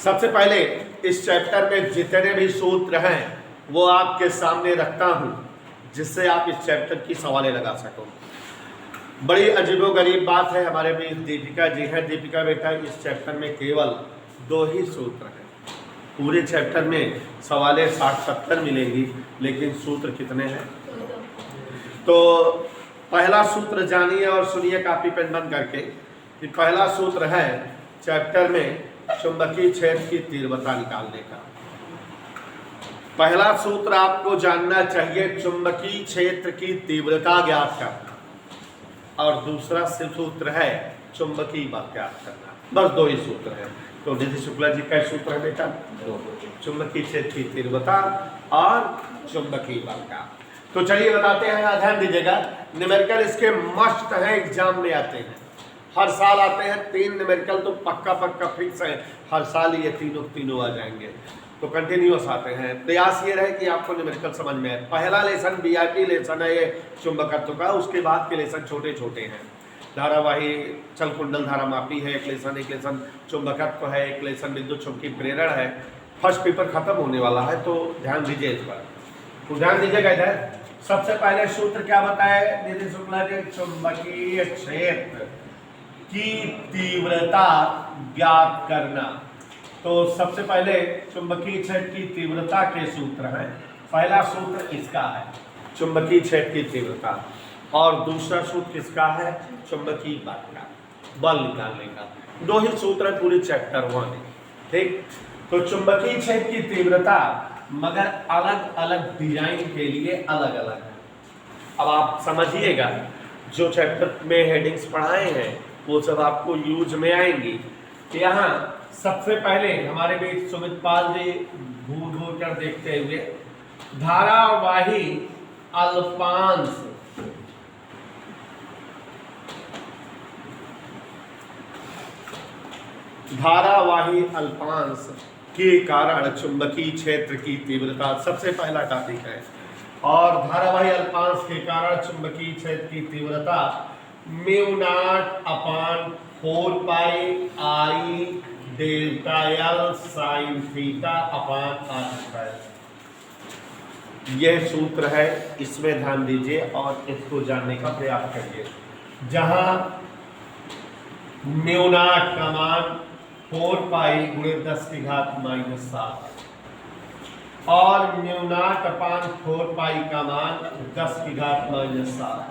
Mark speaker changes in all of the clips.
Speaker 1: सबसे पहले इस चैप्टर में जितने भी सूत्र हैं वो आपके सामने रखता हूं, जिससे आप इस चैप्टर की सवालें लगा सको। बड़ी अजीबोगरीब बात है, हमारे बीच दीपिका जी हैं। दीपिका बेटा, इस चैप्टर में केवल 2 ही सूत्र हैं। पूरे चैप्टर में सवालें 60-70 मिलेंगी, लेकिन सूत्र कितने हैं? तो पहला सूत्र जानिए और सुनिए कापी पेन बंद करके कि पहला सूत्र है चैप्टर में चुंबकीय क्षेत्र की तीव्रता निकालने का। पहला सूत्र आपको जानना चाहिए चुंबकीय क्षेत्र की तीव्रता ज्ञात करना, और दूसरा सूत्र है चुंबकीय बल ज्ञात करना। बस 2 ही सूत्र हैं। तो निधि शुक्ला जी का सूत्र है बेटा 2, चुंबकीय क्षेत्र की तीव्रता और चुंबकीय बल का। तो चलिए बताते हैं, ध्यान दीजिएगा। न्यूमेरिकल इसके मस्ट है, एग्जाम में आते हैं, हर साल आते हैं। 3 न्यूमेरिकल तो पक्का फिक्स है, हर साल ये तीनों आ जाएंगे। तो कंटिन्यूअस आते हैं। प्रयास ये रहे कि आपको न्यूमेरिकल समझ में आए। पहला लेसन वीआईपी लेसन है ये चुंबकत्व का, उसके बाद के लेसन छोटे छोटे हैं। धारावाही चल कुंडल धारा मापी है एक लेसन चुंबकत्व है एक लेसन, विद्युत चुंबकीय प्रेरण है। फर्स्ट पेपर खत्म होने वाला है, तो ध्यान दीजिए इस पर। तो ध्यान दीजिएगा इधर। सबसे पहले सूत्र क्या बताए निधि शुक्ला जी? चुंबकीय क्षेत्र की तीव्रता ज्ञात करना। तो सबसे पहले चुंबकीय क्षेत्र की तीव्रता के सूत्र हैं। पहला सूत्र इसका है चुंबकीय क्षेत्र की तीव्रता, और दूसरा सूत्र किसका है? चुंबकीय बल का, बल निकालने का। 2 ही सूत्र है पूरे चैप्टर 1। ठीक, तो चुंबकीय क्षेत्र की तीव्रता मगर अलग अलग डिजाइन के लिए अलग अलग है। अब आप समझिएगा, जो चैप्टर में हेडिंग्स पढ़ाए हैं वो सब आपको यूज में आएंगी। यहाँ सबसे पहले हमारे बीच सुमित पाल जी घूर कर देखते हुए, धारावाही अल्पांश के कारण चुंबकीय क्षेत्र की तीव्रता सबसे पहला टॉपिक है। और धारावाही अल्पांश के कारण चुंबकीय क्षेत्र की तीव्रता μ0/4 पाई I delta L sine theta r²। यह सूत्र है, इसमें ध्यान दीजिए और इसको जानने का प्रयास करिए। जहां μ0 का मान 4 पाई × 10⁻⁻7 और μ0/4 पाई का मान 10⁻⁻7।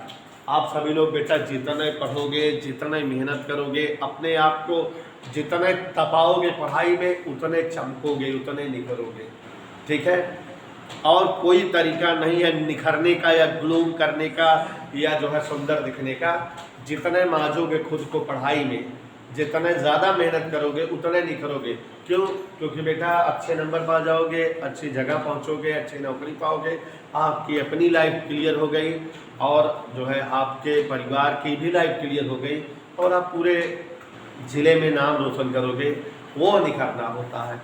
Speaker 1: आप सभी लोग बेटा जितने पढ़ोगे, जितने मेहनत करोगे, अपने आप को जितने तपाओगे पढ़ाई में, उतने चमकोगे, उतने निखरोगे। ठीक है? और कोई तरीका नहीं है निखरने का या ग्लूम करने का या जो है सुंदर दिखने का। जितने माजोगे खुद को पढ़ाई में, जितने ज़्यादा मेहनत करोगे, उतने निखरोगे। क्यों? क्योंकि बेटा अच्छे नंबर पा जाओगे, अच्छी जगह पहुंचोगे, अच्छी नौकरी पाओगे, आपकी अपनी लाइफ क्लियर हो गई और जो है आपके परिवार की भी लाइफ क्लियर हो गई, और आप पूरे ज़िले में नाम रोशन करोगे। वो निखरना होता है।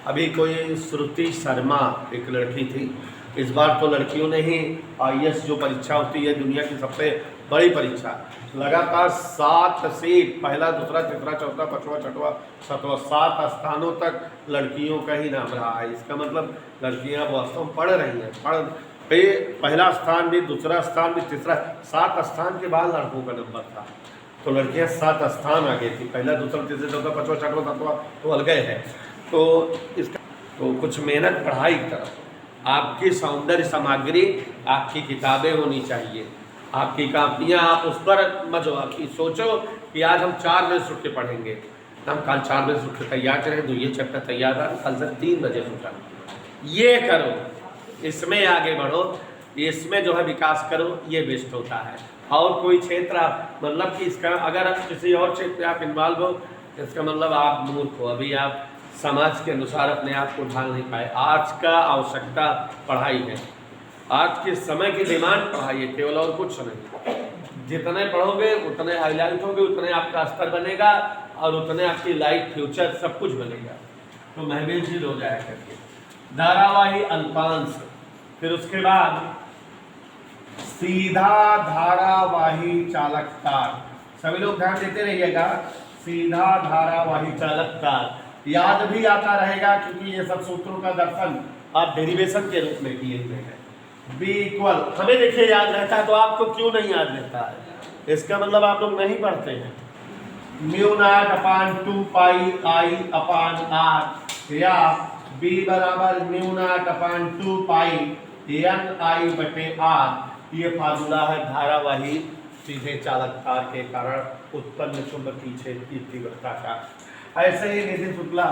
Speaker 1: अभी कोई श्रुति शर्मा एक लड़की थी, इस बार तो लड़कियों ने ही IAS जो परीक्षा होती है दुनिया की सबसे बड़ी परीक्षा, लगातार 7 सीट, पहला दूसरा तीसरा चौथा पांचवा छठवां सातवां 7 स्थानों तक लड़कियों का ही नाम रहा है। इसका मतलब लड़कियां वास्तव में पढ़ रही हैं। पहला स्थान भी, दूसरा स्थान भी, तीसरा, 7 स्थान के बाद लड़कों का नंबर था। तो लड़कियां 7 स्थान आगे थी, पहला दूसरा तीसरा चौथा पांचवा छठवां सातवां तो अलग है। तो इसका तो कुछ मेहनत पढ़ाई की तरफ, आपकी सौंदर्य सामग्री, आपकी किताबें होनी चाहिए, आपकी कापियाँ, आप उस पर मत आपकी सोचो कि आज हम 4 बजे उठ के पढ़ेंगे, हम कल 4 बजे उठ के तैयार करें, तो ये चैप्टर तैयार रहा, कल से 3 बजे सोचा। ये करो, इसमें आगे बढ़ो, इसमें जो है विकास करो, ये बेस्ट होता है। और कोई क्षेत्र आप मतलब कि इसका अगर आप किसी और क्षेत्र में आप इन्वॉल्व हो, इसका मतलब आप मूर्ख हो, अभी आप समाज के अनुसार अपने आप को ढाल नहीं पाए। आज का आवश्यकता पढ़ाई है, आज के समय की डिमांड पढ़ाई है केवल, और कुछ नहीं। जितने पढ़ोगे उतने हाईलाइट होगे, उतने आपका स्तर बनेगा और उतने आपकी लाइफ फ्यूचर सब कुछ बनेगा। तो महफिल हो जाया करके धारावाही अल्पांश, फिर उसके बाद सीधा धारावाही चालक तार। सभी लोग ध्यान देते रहिएगा। सीधा धारावाही चालक तार याद भी आता रहेगा क्योंकि ये सब सूत्रों का दर्शन आप डेरिवेशन के रूप में किए हुए हैं। बी इक्वल हमें देखिए याद रहता है तो आपको क्यों नहीं याद रहता है, इसका मतलब आप लोग नहीं पढ़ते हैं। Mu nought upon 2 pi I upon R या बी बराबर mu nought upon 2 pi N I बटे आर। ये फार्मूला है धारावाही सीधे चालक तार के कारण उत्पन्न चुंबकीय क्षेत्र की तीव्रता का। ऐसे ही नितिन शुक्ला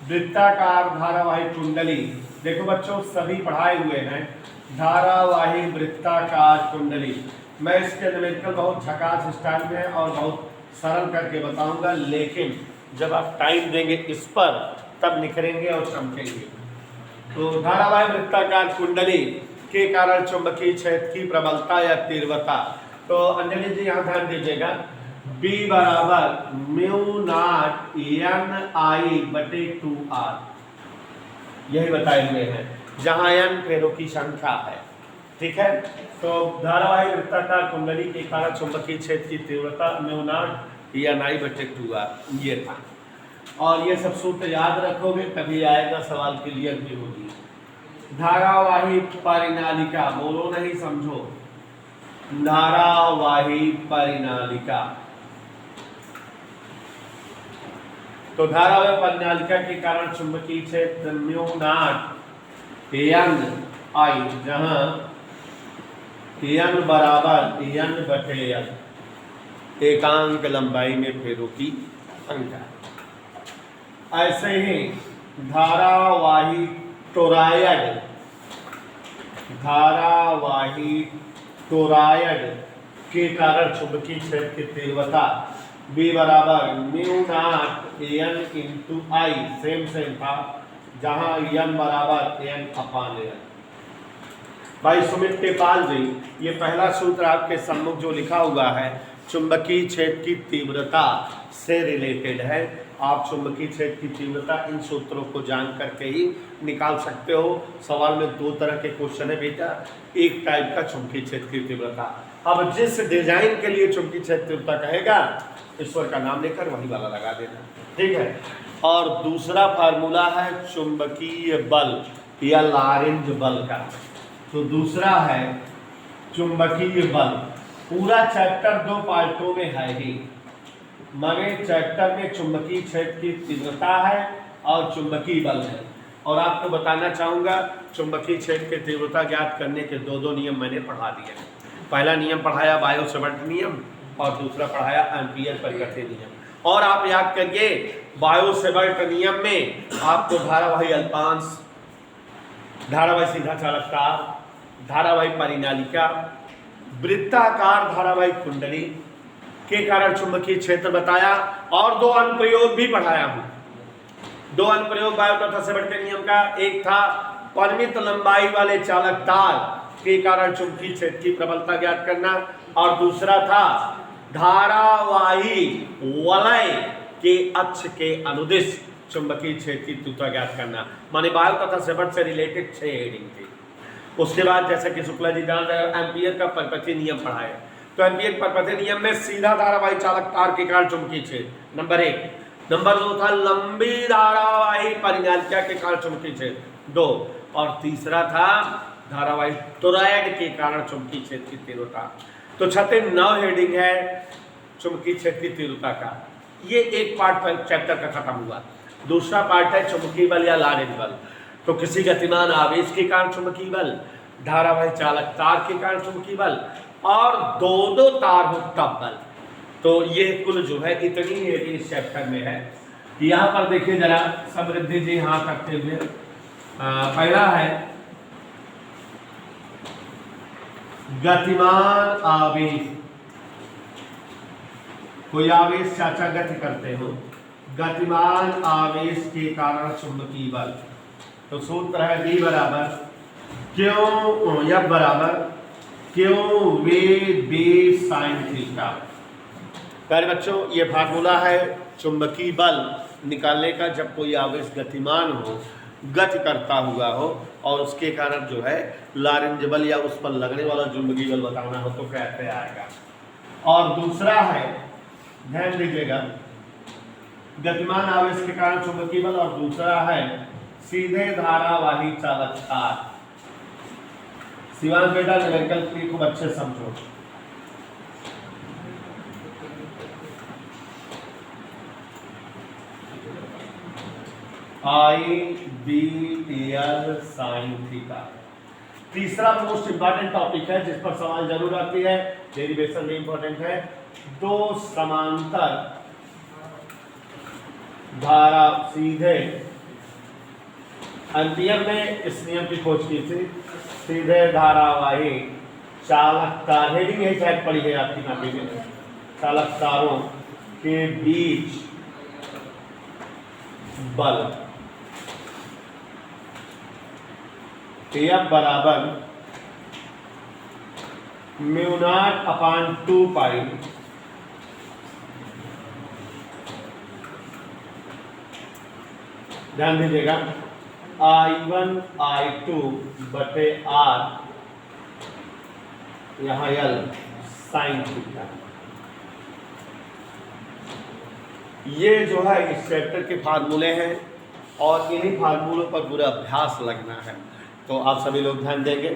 Speaker 1: वृत्ताकार धारावाही कुंडली, देखो बच्चों सभी पढ़ाए हुए हैं धारावाही वृत्ताकार कुंडली। मैं इसके न्यूमेरिकल बहुत झकास स्टाइल में और बहुत सरल करके बताऊंगा, लेकिन जब आप टाइम देंगे इस पर तब निखरेंगे और चमकेंगे। तो धारावाही वृत्ताकार कुंडली के कारण चुंबकीय क्षेत्र की प्रबलता या तीव्रता, तो अंजलि जी यहाँ ध्यान दीजिएगा, B बराबर म्यू नॉट एन आई बटे 2r, यही बताए हुए हैं, जहां n फेरों की संख्या है। ठीक है, तो धारावाही वृत्ताकार कुंडली के कारण चुंबकीय क्षेत्र की तीव्रता म्यू नॉट एन आई बटे 2r ये था। और ये सब सूत्र याद रखोगे तभी आएगा, सवाल क्लियर भी होगी। धारावाही परिनालिका, बोलो नहीं समझो, धारावाही परिनालिका। तो धारावाही परिनालिका के कारण चुंबकीय क्षेत्र म्यू नॉट एन आई, जहां एन बराबर एन बटे एन एकांक लंबाई में फेरों की संख्या। ऐसे ही धारावाही टोरायड, धारावाही टोरायड के कारण चुंबकीय क्षेत्र की तीव्रता B बराबर mu not an into I, same था, जहां n बराबर n अपान एन। भाई सुमित टेपाल जी, ये पहला सूत्र आपके सम्मुख जो लिखा हुआ है चुंबकीय क्षेत्र की तीव्रता से रिलेटेड है। आप चुंबकीय क्षेत्र की तीव्रता इन सूत्रों को जान करके ही निकाल सकते हो। सवाल में दो तरह के क्वेश्चन है बेटा, एक टाइप का चुंबकीय क्षेत्र की तीव्रता, अब जिस डिजाइन के लिए चुंबकीय क्षेत्र तीव्रता कहेगा ईश्वर का नाम लेकर वही वाला लगा देना, ठीक है। और दूसरा फार्मूला है चुंबकीय बल या लारेंज बल का। तो दूसरा है चुंबकीय बल, पूरा चैप्टर दो पार्टों में है ही, माने चैप्टर में चुंबकीय क्षेत्र की तीव्रता है और चुंबकीय बल है। और आपको बताना चाहूँगा चुंबकीय क्षेत्र की तीव्रता ज्ञात करने के दो नियम मैंने पढ़ा दिए। पहला नियम पढ़ाया बायो-सेवर्ट नियम और दूसरा पढ़ाया एम्पीयर परिपथ नियम। और आप याद करिए बायो-सेवर्ट नियम में आपको धारावाही अल्पांश, धारावाही सीधा चालक तार, धारावाही परिनालिका, वृत्ताकार धारावाही कुंडली के कारण चुंबकीय क्षेत्र बताया और दो अनुप्रयोग भी पढ़ाया हूं। दो अनुप्रयोग बायो तथा सेवर्ट के नियम का, एक था परिमित लंबाई वाले चालक तार के कारण चुंबकीय क्षेत्र की प्रबलता ज्ञात करना और दूसरा था धारावाही वलय के अक्ष के अनुदिश चुंबकीय क्षेत्र की तीव्रता ज्ञात करना। माने बायो तथा सेवर्ट से रिलेटेड 6 हेडिंग थी। उसके बाद जैसा कि शुक्ला जी जान रहे हो एम्पीयर का परिपथीय नियम पढ़ाया। तो एम्पीयर परिपथीय नियम में सीधा धारावाही चालक तार के कारण चुंबकीय क्षेत्र नंबर 1, नंबर 2 था लंबी धारावाही परिनालिका के कारण चुंबकीय क्षेत्र 2 और तीसरा था धारावाही टोरॉयड के कारण चुंबकीय क्षेत्र की तीव्रता। तो 9 हेडिंग है चुंबकीय क्षेत्र की तीव्रता का। ये एक पार्ट चैप्टर का खत्म हुआ। दूसरा पार्ट है चुंबकीय बल या लारेंज बल। तो किसी गतिमान आवेश के कारण चुंबकीय बल, धारावाही चालक तार के कारण चुंबकीय बल और दो तार हो तब बल। तो ये कुल जो है इतनी ही इस चैप्टर में है। यहाँ पर देखिए जरा समृद्धि जी हाँ करते हुए, पहला है गतिमान आवेश। कोई आवेश चाचा गति करते हो, गतिमान आवेश के कारण चुंबकीय बल। तो सूत्र है B बराबर क्यों F बराबर क्यों वे बेस साइन थीटा। प्यारे बच्चों ये फार्मूला है चुंबकीय बल निकालने का जब कोई आवेश गतिमान हो, गति करता हुआ हो और उसके कारण जो है लारेंज बल या उस पर लगने वाला चुंबकीय बल बताना हो तो कैसे आएगा। और दूसरा है ध्यान दीजिएगा गतिमान आवेश के कारण चुंबकीय बल, और दूसरा है सीधे धारावाही चालक तार। शिवांश बेटा न्यूमेरिकल की खूब अच्छे समझो। IBL sin theta. तीसरा मोस्ट इंपॉर्टेंट टॉपिक है जिस पर सवाल जरूर आती है, डेरिवेशन भी इंपॉर्टेंट है। दो समांतर धारा सीधे, एम्पियर ने इस नियम की खोज की थी, सीधे धारावाही चालक तार, हेडिंग यही शायद पड़ी है आपकी कॉपी में, चालक तारों के बीच बल F बराबर μ0/2 पाई ध्यान दीजिएगा, I1 I2 बटे R, यहाँ L साइन थीटा। ये जो है इस चैप्टर के फार्मूले हैं और इन्हीं फार्मूलों पर पूरा अभ्यास लगना है, तो आप सभी लोग ध्यान देंगे।